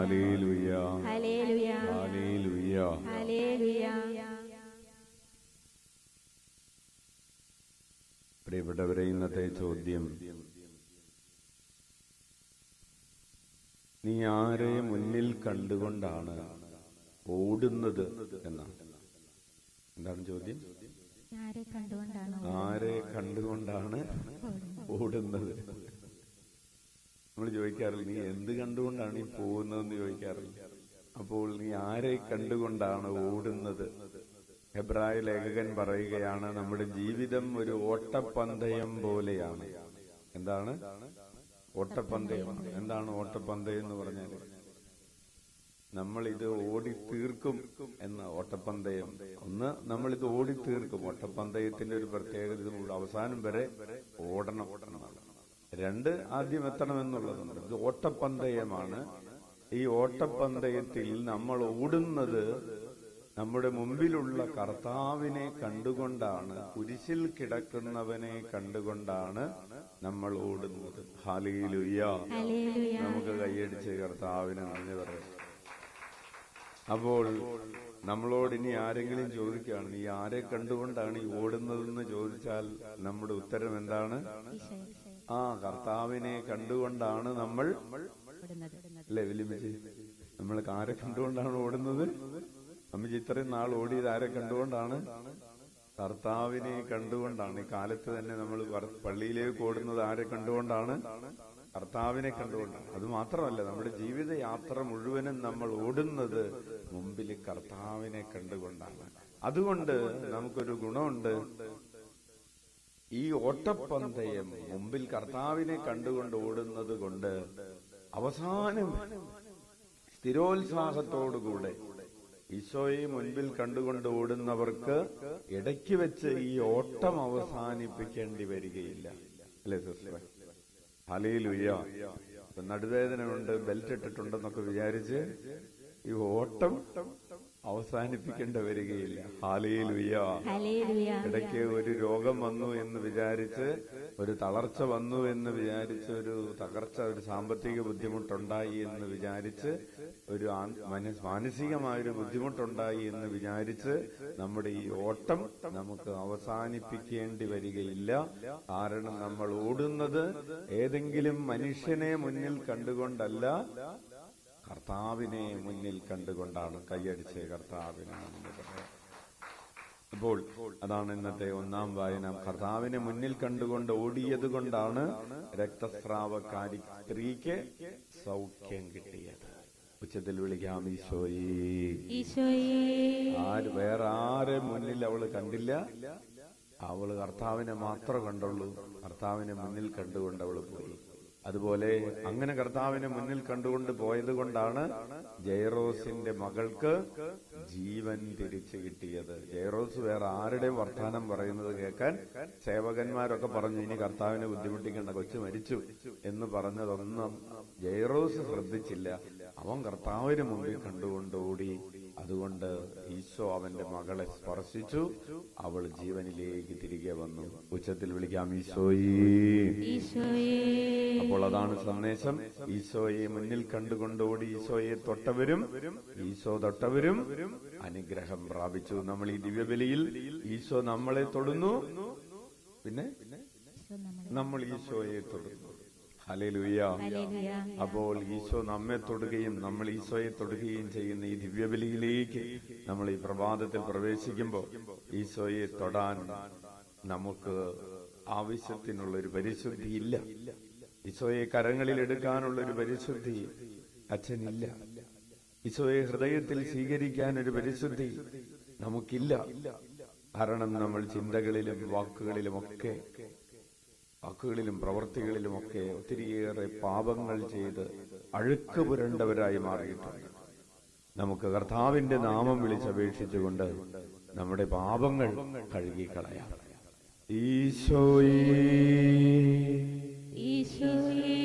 Hallelujah, hallelujah, hallelujah. Hallelujah. പ്രിയപ്പെട്ടവരെ, ഇന്നത്തെ ചോദ്യം, നീ ആരെ മുന്നിൽ കണ്ടുകൊണ്ടാണ് ഓടുന്നത് എന്നാണ്. എന്താണ് ചോദ്യം? ആരെ കണ്ടുകൊണ്ടാണ് ആരെ കണ്ടുകൊണ്ടാണ് ഓടുന്നത്? നമ്മൾ ചോദിക്കാറില്ല, നീ എന്ത് കണ്ടുകൊണ്ടാണ് ഈ പോകുന്നതെന്ന് ചോദിക്കാറില്ല. അപ്പോൾ നീ ആരെ കണ്ടുകൊണ്ടാണ് ഓടുന്നത്? എബ്രായ ലേഖകൻ പറയുകയാണ്, നമ്മുടെ ജീവിതം ഒരു ഓട്ടപ്പന്തയം പോലെയാണ്. എന്താണ് ഓട്ടപ്പന്തയം? എന്താണ് ഓട്ടപ്പന്തയം എന്ന് പറഞ്ഞാൽ? നമ്മളിത് ഓടി തീർക്കും എന്ന ഓട്ടപ്പന്തയം. ഒന്ന്, നമ്മളിത് ഓടി തീർക്കും. ഓട്ടപ്പന്തയത്തിന്റെ ഒരു പ്രത്യേകത അവസാനം വരെ ഓടണം. രണ്ട്, ആദ്യം എത്തണമെന്നുള്ളതുണ്ട്. ഇത് ഓട്ടപ്പന്തയമാണ്. ഈ ഓട്ടപ്പന്തയത്തിൽ നമ്മൾ ഓടുന്നത് നമ്മുടെ മുമ്പിലുള്ള കർത്താവിനെ കണ്ടുകൊണ്ടാണ്, കുരിശിൽ കിടക്കുന്നവനെ കണ്ടുകൊണ്ടാണ് നമ്മൾ ഓടുന്നത്. ഹല്ലേലൂയ. നമുക്ക് കൈയടിച്ച് കർത്താവിനെ നന്ദി പറയാം. അപ്പോൾ നമ്മളോട് ഇനി ആരെങ്കിലും ചോദിക്കുകയാണ്, നീ ആരെ കണ്ടുകൊണ്ടാണ് ഈ ഓടുന്നതെന്ന് ചോദിച്ചാൽ നമ്മുടെ ഉത്തരം എന്താണ്? കർത്താവിനെ കണ്ടുകൊണ്ടാണ് നമ്മൾ, അല്ലേ വലിയമ്മച്ചി? നമ്മൾ ആരെ കണ്ടുകൊണ്ടാണ് ഓടുന്നത്? അമ്മച്ചി ഇത്രയും നാൾ ഓടിയത് ആരെ കണ്ടുകൊണ്ടാണ്? കർത്താവിനെ കണ്ടുകൊണ്ടാണ്. ഈ കാലത്ത് തന്നെ നമ്മൾ പള്ളിയിലേക്ക് ഓടുന്നത് ആരെ കണ്ടുകൊണ്ടാണ്? കർത്താവിനെ കണ്ടുകൊണ്ടാണ്. അത് മാത്രമല്ല, നമ്മുടെ ജീവിതയാത്ര മുഴുവനും നമ്മൾ ഓടുന്നത് മുമ്പിൽ കർത്താവിനെ കണ്ടുകൊണ്ടാണ്. അതുകൊണ്ട് നമുക്കൊരു ഗുണമുണ്ട്. ഈ ഓട്ടപ്പന്തയം മുമ്പിൽ കർത്താവിനെ കണ്ടുകൊണ്ട് ഓടുന്നത് കൊണ്ട് അവസാനം സ്ഥിരോത്സാഹത്തോടുകൂടെ ഈശോയെ മുൻപിൽ കണ്ടുകൊണ്ട് ഓടുന്നവർക്ക് ഇടയ്ക്ക് വെച്ച് ഈ ഓട്ടം അവസാനിപ്പിക്കേണ്ടി വരികയില്ല. അല്ലേ സിസ്റ്റർ? ഹല്ലേലൂയ. നടുവേദന കൊണ്ട് ബെൽറ്റ് ഇട്ടിട്ടുണ്ടെന്നൊക്കെ വിചാരിച്ച് ഈ ഓട്ടം അവസാനിപ്പിക്കേണ്ടി വരികയില്ല. ഹല്ലേലൂയ. ഇടയ്ക്ക് ഒരു രോഗം വന്നു എന്ന് വിചാരിച്ച്, ഒരു തളർച്ച വന്നു എന്ന് വിചാരിച്ച്, ഒരു തകർച്ച, ഒരു സാമ്പത്തിക ബുദ്ധിമുട്ടുണ്ടായി എന്ന് വിചാരിച്ച്, ഒരു മാനസികമായൊരു ബുദ്ധിമുട്ടുണ്ടായി എന്ന് വിചാരിച്ച് നമ്മുടെ ഈ ഓട്ടം നമുക്ക് അവസാനിപ്പിക്കേണ്ടി വരികയില്ല. കാരണം നമ്മൾ ഓടുന്നത് ഏതെങ്കിലും മനുഷ്യനെ മുന്നിൽ കണ്ടുകൊണ്ടല്ല, കർത്താവിനെ മുന്നിൽ കണ്ടുകൊണ്ടാണ്. കൈയടിച്ച് കർത്താവിനെ. അപ്പോൾ അതാണ് ഇന്നത്തെ ഒന്നാം വായന. കർത്താവിനെ മുന്നിൽ കണ്ടുകൊണ്ട് ഓടിയത് കൊണ്ടാണ് രക്തസ്രാവക്കാരി സ്ത്രീക്ക് സൗഖ്യം കിട്ടിയത്. ഉച്ചത്തിൽ വിളിക്കാം, ഈശോയേ. വേറെ ആരെ മുന്നിൽ അവള് കണ്ടില്ല, അവള് കർത്താവിനെ മാത്രമേ കണ്ടുള്ളൂ. കർത്താവിനെ മുന്നിൽ കണ്ടുകൊണ്ട് അവള് പോയി. അതുപോലെ അങ്ങനെ കർത്താവിനെ മുന്നിൽ കണ്ടുകൊണ്ട് പോയത് കൊണ്ടാണ് ജയറോസിന്റെ മകൾക്ക് ജീവൻ തിരിച്ചു കിട്ടിയത്. ജയറോസ് വേറെ ആരുടെയും വർത്താനം പറയുന്നത് കേൾക്കാൻ സേവകന്മാരൊക്കെ പറഞ്ഞു, ഇനി കർത്താവിനെ ബുദ്ധിമുട്ടിക്കേണ്ട, കൊച്ചു മരിച്ചു എന്ന് പറഞ്ഞതൊന്നും ജയറോസ് ശ്രദ്ധിച്ചില്ല. അവൻ കർത്താവിന് മുമ്പിൽ കണ്ടുകൊണ്ട് ഓടി. അതുകൊണ്ട് ഈശോ അവന്റെ മകളെ സ്പർശിച്ചു. അവൾ ജീവനിലേക്ക് തിരികെ വന്നു. ഉച്ചത്തിൽ വിളിക്കാം, ഈശോയേ. അപ്പോൾ അതാണ് സന്ദേശം. ഈശോയെ മുന്നിൽ കണ്ടുകൊണ്ട് ഓടി ഈശോയെ തൊട്ടവരും ഈശോ തൊട്ടവരും അനുഗ്രഹം പ്രാപിച്ചു. നമ്മൾ ഈ ദിവ്യബലിയിൽ ഈശോ നമ്മളെ തൊടുന്നു, പിന്നെ നമ്മൾ ഈശോയെ തൊടുന്നു. ഹല്ലേലൂയ. അപ്പോൾ ഈശോ നമ്മെ തൊടുകയും നമ്മൾ ഈശോയെ തൊടുകയും ചെയ്യുന്ന ഈ ദിവ്യബലിയിലേക്ക് നമ്മൾ ഈ പ്രഭാതത്തിൽ പ്രവേശിക്കുമ്പോൾ ഈശോയെ തൊടാൻ നമുക്ക് ആവശ്യത്തിനുള്ളൊരു പരിശുദ്ധി ഇല്ല. ഈശോയെ കരങ്ങളിൽ എടുക്കാനുള്ളൊരു പരിശുദ്ധി അച്ഛനില്ല. ഈശോയെ ഹൃദയത്തിൽ സ്വീകരിക്കാനൊരു പരിശുദ്ധി നമുക്കില്ല. കാരണം നമ്മൾ ചിന്തകളിലും വാക്കുകളിലും പ്രവൃത്തികളിലുമൊക്കെ ഒത്തിരിയേറെ പാപങ്ങൾ ചെയ്ത് അഴുക്ക് പുരണ്ടവരായി മാറിയിട്ടുണ്ട്. നമുക്ക് കർത്താവിന്റെ നാമം വിളിച്ചപേക്ഷിച്ചുകൊണ്ട് നമ്മുടെ പാപങ്ങൾ കഴുകിക്കളയാം. ഈശോയേ, ഈശോയേ.